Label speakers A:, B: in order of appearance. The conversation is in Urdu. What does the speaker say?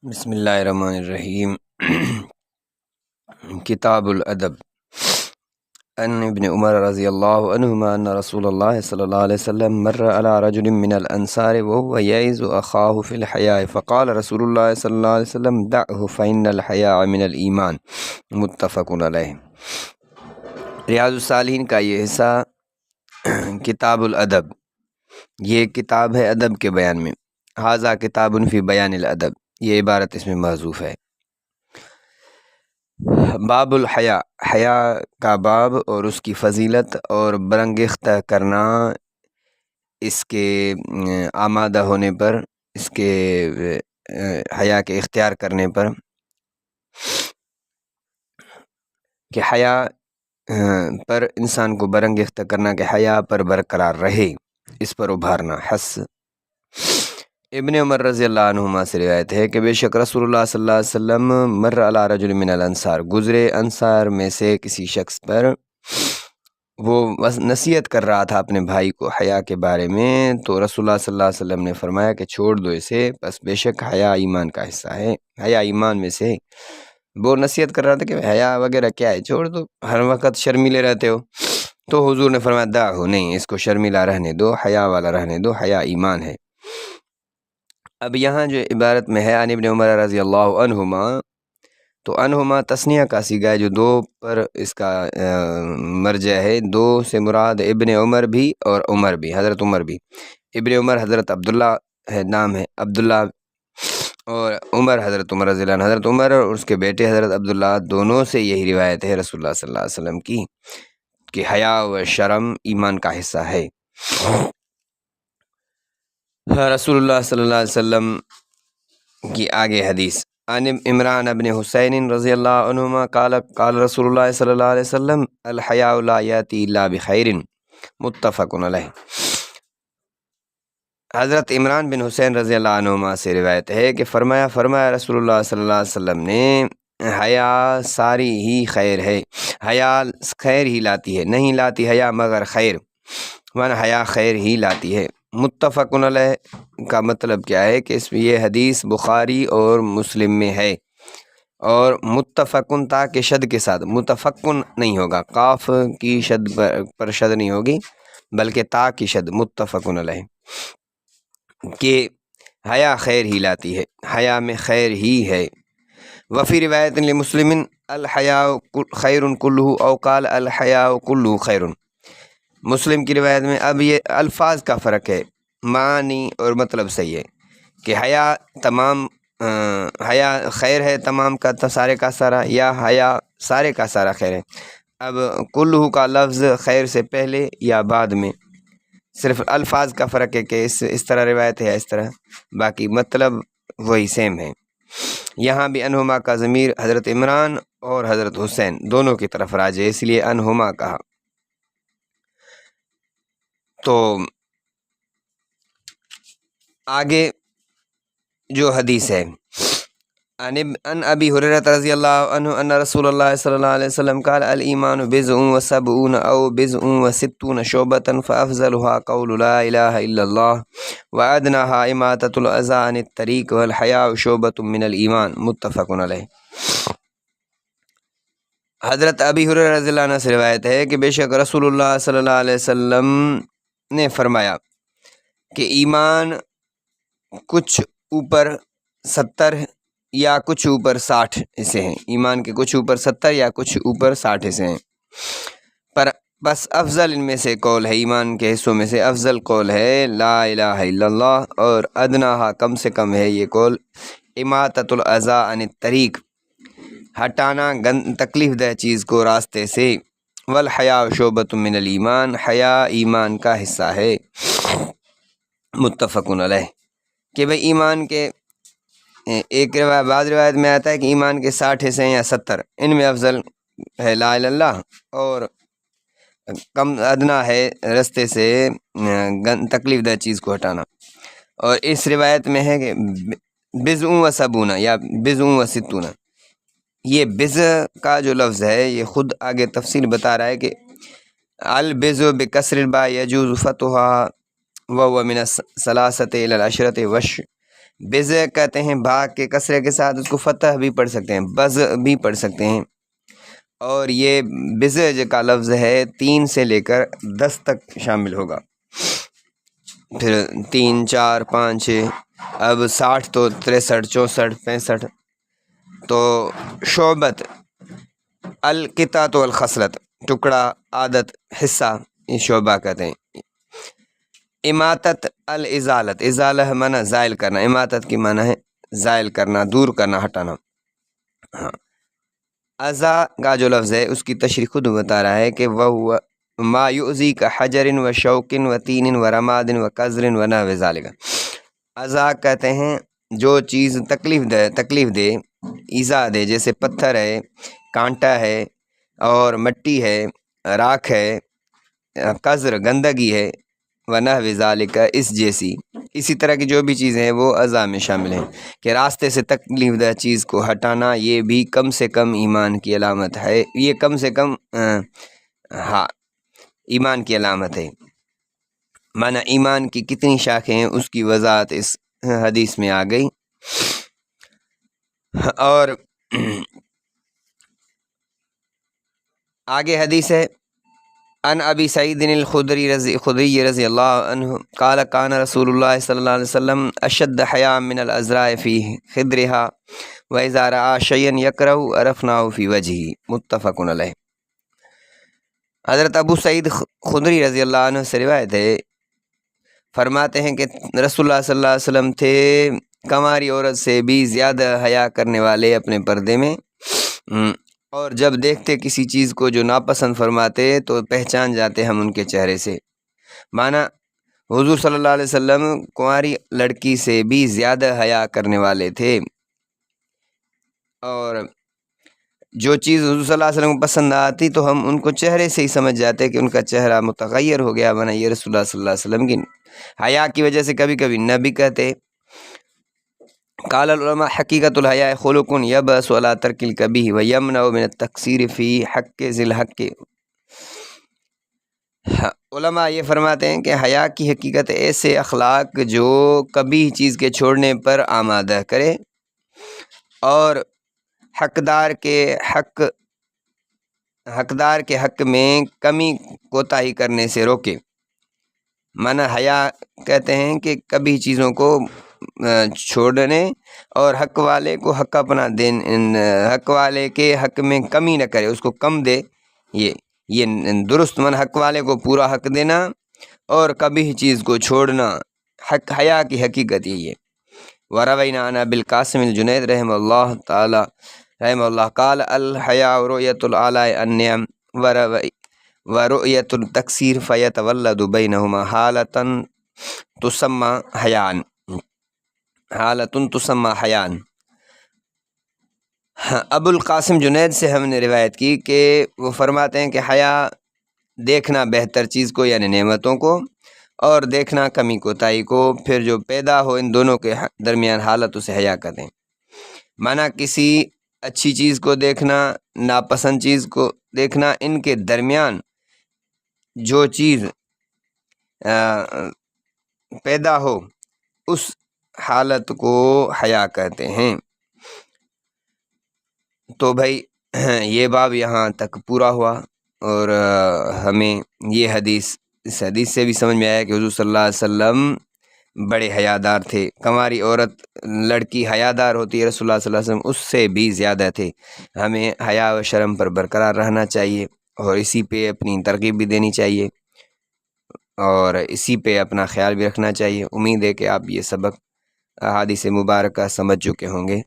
A: بسم اللہ الرحمن الرحیم۔ کتاب الادب۔ ان ابن عمر رضی اللہ عنہما ان رسول اللہ صلی اللہ علیہ وسلم مر على رجل من الانصار وهو يعظ اخاه في الحياء فقال رسول اللہ صلی اللہ علیہ وسلم دعه فإن الحياء من الایمان، متفق علیہ۔ ریاض الصالحین کا یہ حصہ کتاب الادب، یہ کتاب ہے ادب کے بیان میں۔ ھذا کتاب فی بیان الادب، یہ عبارت اس میں محذوف ہے۔ باب الحیا، حیا کا باب اور اس کی فضیلت اور برانگیختہ کرنا، اس کے آمادہ ہونے پر، اس کے حیا کے اختیار کرنے پر، کہ حیا پر انسان کو برانگیختہ کرنا، کہ حیا پر برقرار رہے، اس پر ابھارنا۔ حس ابن عمر رضی اللہ عنہما سے روایت ہے کہ بے شک رسول اللہ صلی اللہ علیہ وسلم مر علی رجل من الانصار، گزرے انصار میں سے کسی شخص پر، وہ نصیحت کر رہا تھا اپنے بھائی کو حیا کے بارے میں، تو رسول اللہ صلی اللہ علیہ وسلم نے فرمایا کہ چھوڑ دو اسے، بس بے شک حیا ایمان کا حصہ ہے، حیا ایمان میں سے ہے۔ وہ نصیحت کر رہا تھا کہ حیا وغیرہ کیا ہے، چھوڑ دو، ہر وقت شرمیلے رہتے ہو۔ تو حضور نے فرمایا دعہو، نہیں، اس کو شرمیلا رہنے دو، حیا والا رہنے دو، حیا ایمان ہے۔ اب یہاں جو عبارت میں ہے عن ابن عمر رضی اللہ عنہما، تو عنہما تثنیہ کا صیغہ ہے جو دو پر اس کا مرجع ہے، دو سے مراد ابن عمر بھی اور عمر بھی، حضرت عمر بھی۔ ابن عمر حضرت عبداللہ ہے، نام ہے عبداللہ، اور عمر حضرت عمر رضی اللہ عنہ، حضرت عمر اور اس کے بیٹے حضرت عبداللہ، دونوں سے یہی روایت ہے رسول اللہ صلی اللہ علیہ وسلم کی، کہ حیا و شرم ایمان کا حصہ ہے۔ رسول اللہ صلی اللہ علیہ وسلم کی آگے حدیث، عن عمران ابن حسین رضی اللہ عنہما قال قال رسول اللہ صلی اللہ علیہ وسلم الحیاء لا یاتی الا بخیر، متفق علیہ۔ حضرت عمران بن حسین رضی اللہ عنہما سے روایت ہے کہ فرمایا رسول اللہ صلی اللہ علیہ وسلم نے، حیا ساری ہی خیر ہے، حیا خیر ہی لاتی ہے، نہیں لاتی حیا مگر خیر، مانا حیا خیر ہی لاتی ہے۔ متفق علیہ کا مطلب کیا ہے کہ اس میں یہ حدیث بخاری اور مسلم میں ہے، اور متفقن تا کے شد کے ساتھ، متفقن نہیں ہوگا، قاف کی شد پر شد نہیں ہوگی بلکہ تا کی شد، متفقن علیہ، کہ حیا خیر ہی لاتی ہے، حیا میں خیر ہی ہے۔ وفی روایت لمسلم الحیاء خیر کلہ او قال الحیاء کلہ خیر۔ مسلم کی روایت میں اب یہ الفاظ کا فرق ہے، معنی اور مطلب صحیح ہے، کہ حیا تمام حیا خیر ہے تمام کا سارے کا سارا، یا حیا سارے کا سارا خیر ہے۔ اب کلہ کا لفظ خیر سے پہلے یا بعد میں، صرف الفاظ کا فرق ہے کہ اس طرح روایت ہے یا اس طرح، باقی مطلب وہی سیم ہے۔ یہاں بھی انہما کا ضمیر حضرت عمران اور حضرت حسین دونوں کی طرف راجع ہے، اس لیے انہما کہا۔ تو آگے جو حدیث ہے، ان ابی ہریرہ رضی اللہ عنہ ان رسول اللہ صلی اللہ علیہ وسلم قال الایمان بضع وسبعون او بضع وستون شعبۃ فافضلها قول لا الہ الا اللہ وادناها اماطۃ الاذى عن الطریق والحیاء شعبۃ من الایمان، متفق علیہ۔ حضرت ابی ہریرہ رضی اللہ عنہ سے روایت ہے کہ بے شک رسول اللہ صلی اللہ علیہ وسلم نے فرمایا کہ ایمان کچھ اوپر 70 یا کچھ اوپر 60 حصے ہیں، ایمان کے کچھ اوپر 70 یا کچھ اوپر 60 حصے ہیں، پر بس افضل ان میں سے قول ہے، ایمان کے حصوں میں سے افضل قول ہے لا الہ الا اللہ، اور ادناہا کم سے کم ہے یہ قول اماطۃ الاذی عن الطریق، ہٹانا تکلیف دہ چیز کو راستے سے، والحیاء شعبۃ من الایمان، حیا ایمان کا حصہ ہے، متفق علیہ۔ کہ بھئی ایمان کے ایک روایت، بعض روایت میں آتا ہے کہ ایمان کے 60 حصے ہیں یا 70، ان میں افضل ہے لا الہ الا اللہ، اور کم ادنا ہے رستے سے تکلیف دہ چیز کو ہٹانا۔ اور اس روایت میں ہے کہ بضع و سبعون یا بضع و ستون، یہ بضع کا جو لفظ ہے یہ خود آگے تفصیل بتا رہا ہے کہ البضع بکسر الباء یجوز فتحها وهو من الثلاثة الى العشرة بز کہتے ہیں بھاگ کے کسرے کے ساتھ، اس کو فتح بھی پڑھ سکتے ہیں، بز بھی پڑھ سکتے ہیں، اور یہ بزج کا لفظ ہے 3 سے لے کر 10 تک شامل ہوگا، پھر 3 4 5 6، اب 60 تو 63 64 65، تو شعبت القطعۃ والخصلت، ٹکڑا، عادت، حصہ، یہ شعبہ کہتے ہیں۔ اماتت الازالت، ازالہ معنی زائل کرنا، اماتت کی معنی ہے زائل کرنا، دور کرنا، ہٹانا۔ ہاں، ازا کا جو لفظ ہے اس کی تشریح خود بتا رہا ہے کہ وہ ما یؤذی کا حجر و شوک و تین و رماد و قذر و نحو ذالک۔ ازا کہتے ہیں جو چیز تکلیف دے، ایذا دے، جیسے پتھر ہے، کانٹا ہے، اور مٹی ہے، راکھ ہے، قذر گندگی ہے، ونحو ذالک اس جیسی، اسی طرح کی جو بھی چیزیں ہیں وہ ازا میں شامل ہیں، کہ راستے سے تکلیف دہ چیز کو ہٹانا یہ بھی کم سے کم ایمان کی علامت ہے، یہ کم سے کم ایمان کی علامت ہے۔ معنی ایمان کی کتنی شاخیں ہیں اس کی وضاحت اس حدیث میں آ گئی۔ اور آگے حدیث ہے، ان ابی سعید الخدری رضی اللہ عنہ قال کان رسول اللہ صلی اللہ علیہ وسلم اشد حیاء من الازراء فی خدرها واذا رأى شيئا يكره عرفناه في وجهه، متفق علیہ۔ حضرت ابو سعید خدری رضی اللہ عنہ سے روایت ہے، فرماتے ہیں کہ رسول اللہ صلی اللہ علیہ وسلم تھے کنواری عورت سے بھی زیادہ حیا کرنے والے اپنے پردے میں، اور جب دیکھتے کسی چیز کو جو ناپسند فرماتے تو پہچان جاتے ہم ان کے چہرے سے۔ معنی حضور صلی اللہ علیہ وسلم کنواری لڑکی سے بھی زیادہ حیا کرنے والے تھے، اور جو چیز حضور صلی اللہ علیہ وسلم کو پسند آتی تو ہم ان کو چہرے سے ہی سمجھ جاتے کہ ان کا چہرہ متغیر ہو گیا، بنا یہ رسول اللہ صلی اللہ علیہ وسلم کی حیا کی وجہ سے کبھی کبھی نہ بھی کہتے۔ قال العلماء حقیقت الحیاء خلق یبعث علی ترک القبیح ویمنع من التقصیر فی حق ذی الحق۔ علماء یہ فرماتے ہیں کہ حیا کی حقیقت ایسے اخلاق جو کبھی چیز کے چھوڑنے پر آمادہ کرے اور حقدار کے حق میں کمی کوتاہی کرنے سے روکے۔ معنی حیا کہتے ہیں کہ کبھی چیزوں کو چھوڑنے اور حق والے کو حق اپنا دینے، حق والے کے حق میں کمی نہ کرے، اس کو کم دے، یہ درست من حق والے کو پورا حق دینا اور کبھی چیز کو چھوڑنا، حیا کی حقیقت یہی ہے۔ وروینا عن ابی القاسم الجنید رحمہ اللہ تعالی رحمہ اللہ قال الحیاء رؤیت الآلاء النعم ورؤیت التقصیر فیتولد بینہما حالتاً تسمى حیان، حالتاً تسمى حیان۔ ابو القاسم جنید سے ہم نے روایت کی کہ وہ فرماتے ہیں کہ حیا دیکھنا بہتر چیز کو یعنی نعمتوں کو، اور دیکھنا کمی کوتاہی کو، پھر جو پیدا ہو ان دونوں کے درمیان حالت اسے حیا کہتے ہیں۔ معنی کسی اچھی چیز کو دیکھنا، ناپسند چیز کو دیکھنا، ان کے درمیان جو چیز پیدا ہو اس حالت کو حیا کہتے ہیں۔ تو بھائی یہ باب یہاں تک پورا ہوا، اور ہمیں یہ حدیث، اس حدیث سے بھی سمجھ میں آیا کہ حضور صلی اللہ علیہ وسلم بڑے حیادار تھے۔ کنواری عورت لڑکی حیادار ہوتی ہے، رسول اللہ صلی اللہ علیہ وسلم اس سے بھی زیادہ تھے۔ ہمیں حیا و شرم پر برقرار رہنا چاہیے، اور اسی پہ اپنی ترغیب بھی دینی چاہیے، اور اسی پہ اپنا خیال بھی رکھنا چاہیے۔ امید ہے کہ آپ یہ سبق احادیث مبارکہ سمجھ چکے ہوں گے۔